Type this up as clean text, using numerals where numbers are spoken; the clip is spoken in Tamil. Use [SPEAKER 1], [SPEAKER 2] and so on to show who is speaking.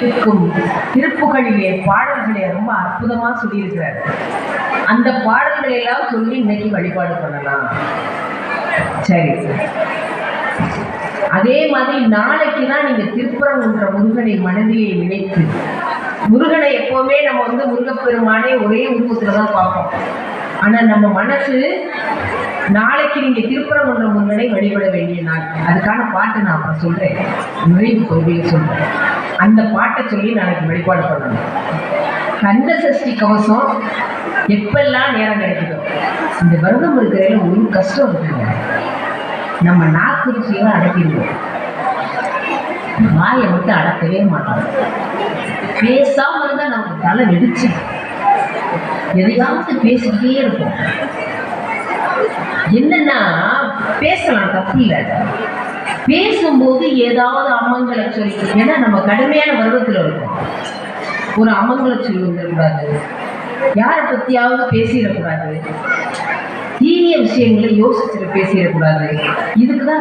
[SPEAKER 1] இருக்கும் திருப்புகளிலே பாடல்களை ரொம்ப அற்புதமா சொல்லியிருக்கிறார். அந்த பாடல்களை எல்லாம் சொல்லி இன்னைக்கு வழிபாடு பண்ணலாம். சரி, அதே மாதிரி நாளைக்கு தான் நீங்க திருப்பரங்குன்ற முருகனை மனதிலே நினைத்து, முருகனை எப்பவுமே நம்ம முருகப்பெருமானே ஒரே உருவத்துலதான் பார்ப்போம். ஆனா நம்ம மனசு நாளைக்கு நீங்க திருப்பரங்குன்ற முருகனை வழிபட வேண்டிய நாள். அதுக்கான பாட்டு நான் அப்புறம் சொல்றேன், நிறைவு பகுதியில் சொல்றேன். அந்த பாட்டை சொல்லி நாளைக்கு வழிபாடு பண்ணணும். கந்த சஷ்டி கவசம் எப்பெல்லாம் நேரம் கிடைக்குதோ, இந்த விரதம் இருக்கிறதுல ஒரு கஷ்டம் இருக்குங்க. நம்ம நாக்கு ருசியெல்லாம் அடக்கிடுவோம், வாயை மட்டும் அடக்கவே மாட்டோம். பேசாம இருந்தா நமக்கு தலை வெடிச்சு எதையாவது பேசிக்கிட்டே இருப்போம். என்னன்னா பேசலாம், தப்பு இல்லை. பேசும்போது ஏதாவது அமங்கலை சொல்லி, ஏன்னா நம்ம கடுமையான விரதத்துல இருக்கோம். ஒரு அமங்கலை சொல்லி வந்துடக்கூடாது, யாரை பத்தியாவது பேசிடக்கூடாது, தீய விஷயங்களை யோசிச்சுட்டு பேசிடக்கூடாது. இதுக்குதான்